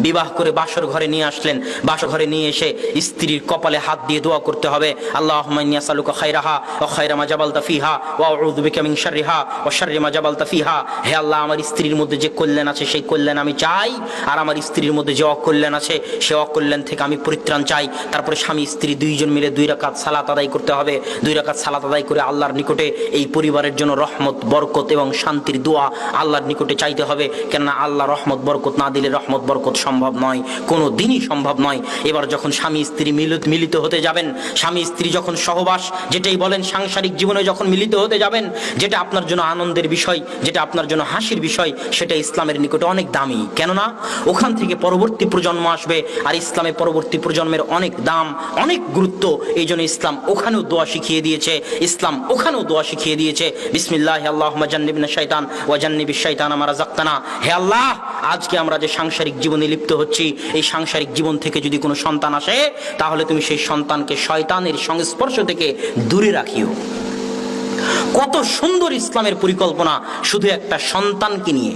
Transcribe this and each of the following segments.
বিবাহ করে বাসর ঘরে নিয়ে আসলেন। বাসর ঘরে নিয়ে এসে স্ত্রীর কপালে হাত দিয়ে দোয়া করতে হবে, আল্লাহুম্মা ইন্নী আসআলুকা খায়রাহা ওয়া খায়রা মা জাবালতা ফিহা ওয়া আউযু বিকা মিন শাররিহা ওয়া শাররি মা জাবালতা ফিহা। হে আল্লাহ, আমার স্ত্রীর মধ্যে যে কল্যাণ আছে সেই কল্যাণ আমি চাই, আর আমার স্ত্রীর মধ্যে যে অকল্যাণ আছে সে অকল্যাণ থেকে আমি পরিত্রাণ চাই। তারপরে স্বামী স্ত্রী দুইজন মিলে 2 রাকাত সালাত আদায় করতে হবে। 2 রাকাত সালাত আদায় করে আল্লাহর নিকটে এই পরিবারের জন্য রহমত, বরকত এবং শান্তির দোয়া আল্লাহর নিকটে চাইতে হবে। কেননা আল্লাহ রহমত বরকত না দিলে রহমত বরকত সম্ভব নয়, কোনো দিনই সম্ভব নয়। এবার যখন স্বামী স্ত্রী মিলিত হতে যাবেন, স্বামী স্ত্রী যখন সহবাস, যেটাই বলেন সাংসারিক জীবনে যখন মিলিত হতে যাবেন, যেটা আপনার জন্য আনন্দের বিষয়, যেটা আপনার জন্য হাসির বিষয়, সেটা ইসলামের নিকটে অনেক দামি। কেননা ওখান থেকে পরবর্তী প্রজন্ম আসবে, আর ইসলামে পরবর্তী প্রজন্মের অনেক দাম, অনেক গুরুত্ব। এই জন্য ইসলাম ওখানেও দোয়া শিখিয়ে দিয়েছে, ইসলাম ওখানেও দোয়া শিখিয়ে দিয়েছে, বিসমিল্লাহ আল্লাহুম্মা জান্নিবনা শাইতান ওয়া জান্নিবিশ শাইতানা মা রাযাকতানা। হে আল্লাহ, আজকে আমরা যে সাংসারিক জীবনে লিপ্ত হচ্ছি, এই সাংসারিক জীবন থেকে যদি কোনো সন্তান আসে, তাহলে তুমি সেই সন্তানকে শয়তানের সংস্পর্শ থেকে দূরে রাখিও। কত সুন্দর ইসলামের পরিকল্পনা শুধু একটা সন্তানকে নিয়ে।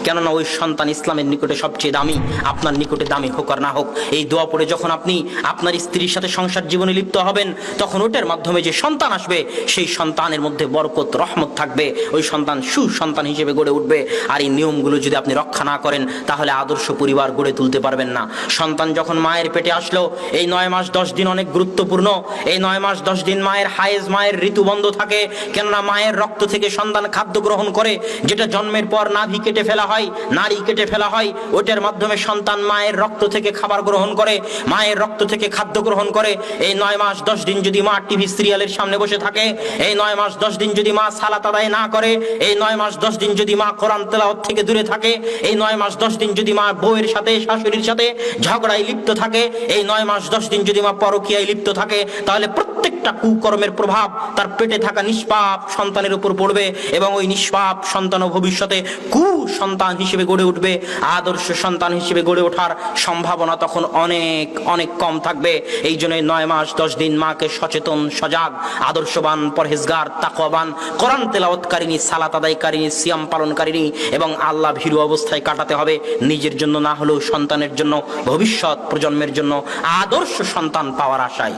কেননা ওই সন্তান ইসলামের নিকটে সবচেয়ে দামি, আপনার নিকটে দামি হোক আর না হোক। এই দোয়া পড়ে যখন আপনি আপনার স্ত্রীর সাথে সংসার জীবনে লিপ্ত হবেন, তখন ওটার মাধ্যমে যে সন্তান আসবে, সেই সন্তানের মধ্যে বরকত, রহমত থাকবে, ওই সন্তান সুসন্তান হিসেবে গড়ে উঠবে। আর এই নিয়মগুলো যদি আপনি রক্ষা না করেন, তাহলে আদর্শ পরিবার গড়ে তুলতে পারবেন না। সন্তান যখন মায়ের পেটে আসলো, এই 9 মাস 10 দিন অনেক গুরুত্বপূর্ণ। এই 9 মাস 10 দিন মায়ের হায়েজ, মায়ের ঋতু বন্ধ থাকে। কেননা মায়ের রক্ত থেকে সন্তান খাদ্য গ্রহণ করে, যেটা জন্মের পর নাভি কেটে ফেলা হয়, নারী কেটে ফেলা হয়, ওটার মাধ্যমে সন্তান মায়ের রক্ত থেকে খাবার গ্রহণ করে, মায়ের রক্ত থেকে খাদ্য গ্রহণ করে। এই 9 মাস 10 দিন যদি মা টিভি সিরিয়ালের সামনে বসে থাকে, এই 9 মাস 10 দিন যদি মা সালাত আদায় না করে, এই 9 মাস 10 দিন যদি মা কোরআন তেলাওয়াত থেকে দূরে থাকে, এই 9 মাস 10 দিন যদি মা বউয়ের সাথে, শাশুড়ির সাথে ঝগড়ায় লিপ্ত থাকে, এই 9 মাস 10 দিন যদি মা পরকীয়ায় লিপ্ত থাকে, তাহলে প্রত্যেকটা কুকর্মের প্রভাব তার পেটে থাকা নিষ্পাপ সন্তানের উপর পড়বে, এবং ওই নিষ্পাপ সন্তানও ভবিষ্যতে কুসন্তান হিসেবে গড়ে উঠবে। আদর্শ সন্তান হিসেবে গড়ে ওঠার সম্ভাবনা তখন অনেক অনেক কম থাকবে। এই জন্য 9 মাস 10 দিন মাকে সচেতন, সজাগ, আদর্শবান, পরহেজগার, তাকওয়াবান, কোরআন তেলাওয়াতকারিনী, সালাত আদায়কারিনী, সিয়াম পালনকারিনী এবং আল্লাহ ভীরু অবস্থায় কাটাতে হবে। নিজের জন্য না হলেও সন্তানের জন্য, ভবিষ্যৎ প্রজন্মের জন্য আদর্শ সন্তান পাওয়ার আশায়।